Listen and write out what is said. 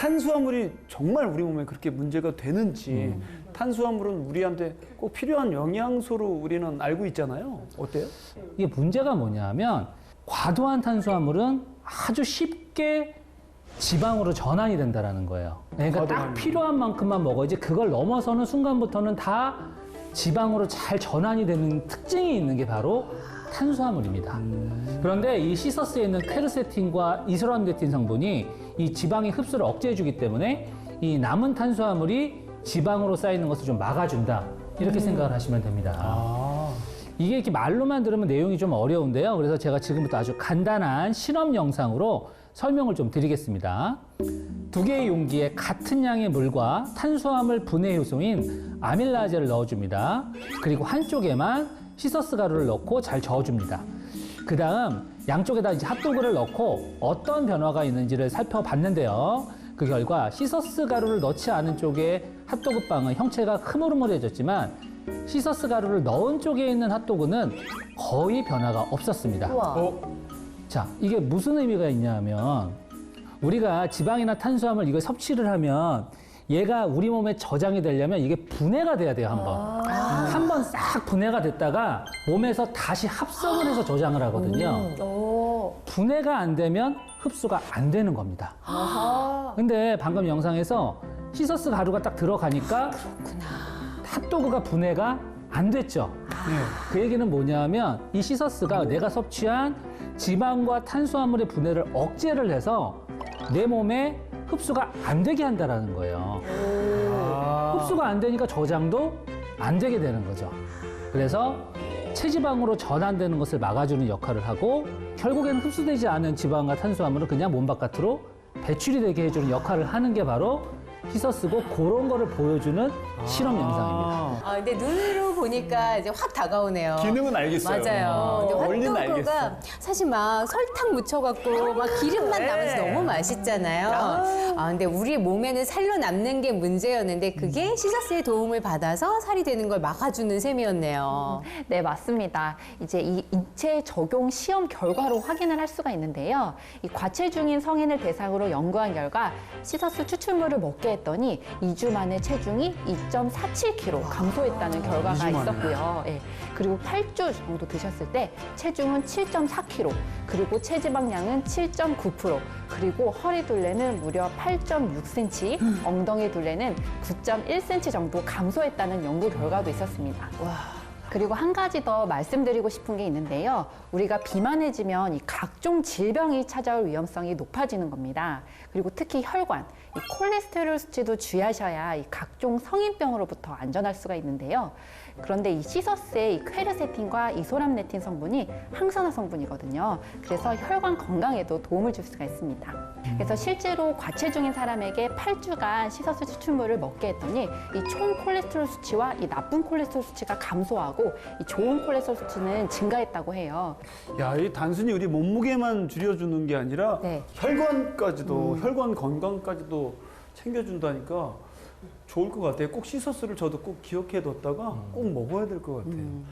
탄수화물이 정말 우리 몸에 그렇게 문제가 되는지 탄수화물은 우리한테 꼭 필요한 영양소로 우리는 알고 있잖아요. 어때요? 이게 문제가 뭐냐면 과도한 탄수화물은 아주 쉽게 지방으로 전환이 된다라는 거예요. 그러니까 딱 필요한 만큼만 먹어야지 그걸 넘어서는 순간부터는 다 지방으로 잘 전환이 되는 특징이 있는 게 바로 탄수화물입니다. 그런데 이 시서스에 있는 퀘르세틴과 이소람네틴 성분이 이 지방의 흡수를 억제해주기 때문에 이 남은 탄수화물이 지방으로 쌓이는 것을 좀 막아준다. 이렇게 생각을 하시면 됩니다. 이게 이렇게 말로만 들으면 내용이 좀 어려운데요. 그래서 제가 지금부터 아주 간단한 실험 영상으로 설명을 좀 드리겠습니다. 2개의 용기에 같은 양의 물과 탄수화물 분해 효소인 아밀라제를 넣어줍니다. 그리고 한쪽에만 시서스 가루를 넣고 잘 저어줍니다. 그 다음 양쪽에다 이제 핫도그를 넣고 어떤 변화가 있는지를 살펴봤는데요. 그 결과 시서스 가루를 넣지 않은 쪽의 핫도그 빵은 형체가 흐물흐물해졌지만 시서스 가루를 넣은 쪽에 있는 핫도그는 거의 변화가 없었습니다. 자, 이게 무슨 의미가 있냐면 우리가 지방이나 탄수화물 이걸 섭취를 하면 얘가 우리 몸에 저장이 되려면 이게 분해가 돼야 돼요, 한번. 한번 싹 분해가 됐다가 몸에서 다시 합성을 해서 저장을 하거든요. 분해가 안 되면 흡수가 안 되는 겁니다. 근데 방금 영상에서 시서스 가루가 딱 들어가니까 핫도그가 분해가 안 됐죠. 그 얘기는 뭐냐면 이 시서스가 내가 섭취한 지방과 탄수화물의 분해를 억제를 해서 내 몸에 흡수가 안 되게 한다는 거예요. 흡수가 안 되니까 저장도 안 되게 되는 거죠. 그래서 체지방으로 전환되는 것을 막아주는 역할을 하고 결국에는 흡수되지 않은 지방과 탄수화물은 그냥 몸 바깥으로 배출이 되게 해주는 역할을 하는 게 바로 시서스고 그런 거를 보여주는 실험 영상입니다. 근데 눈으로 보니까 이제 확 다가오네요. 기능은 알겠어요. 맞아요. 원리는 근데 알겠어. 핫도그가 사실 막 설탕 묻혀갖고 막 기름만 나면서 너무 맛있잖아요. 근데 우리 몸에는 살로 남는 게 문제였는데 그게 시서스의 도움을 받아서 살이 되는 걸 막아주는 셈이었네요. 네, 맞습니다. 이제 이 인체 적용 시험 결과로 확인을 할 수가 있는데요. 이 과체중인 성인을 대상으로 연구한 결과 시서스 추출물을 먹게 했더니 2주 만에 체중이 2.47kg 감소했다는 결과가 있었고요. 예. 그리고 8주 정도 드셨을 때 체중은 7.4kg, 그리고 체지방량은 7.9%, 그리고 허리 둘레는 무려 8.6cm, 엉덩이 둘레는 9.1cm 정도 감소했다는 연구 결과도 있었습니다. 그리고 한 가지 더 말씀드리고 싶은 게 있는데요. 우리가 비만해지면 이 각종 질병이 찾아올 위험성이 높아지는 겁니다. 그리고 특히 혈관, 이 콜레스테롤 수치도 주의하셔야 이 각종 성인병으로부터 안전할 수가 있는데요. 그런데 이 시서스의 이 퀘르세틴과 이소람네틴 성분이 항산화 성분이거든요. 그래서 혈관 건강에도 도움을 줄 수가 있습니다. 그래서 실제로 과체중인 사람에게 8주간 시서스 추출물을 먹게 했더니 이 총 콜레스테롤 수치와 이 나쁜 콜레스테롤 수치가 감소하고 이 좋은 콜레스테롤 수치는 증가했다고 해요. 야, 이 단순히 우리 몸무게만 줄여주는 게 아니라 네. 혈관까지도, 혈관 건강까지도 챙겨준다니까 좋을 것 같아요. 꼭 시서스를 저도 꼭 기억해뒀다가 꼭 먹어야 될 것 같아요.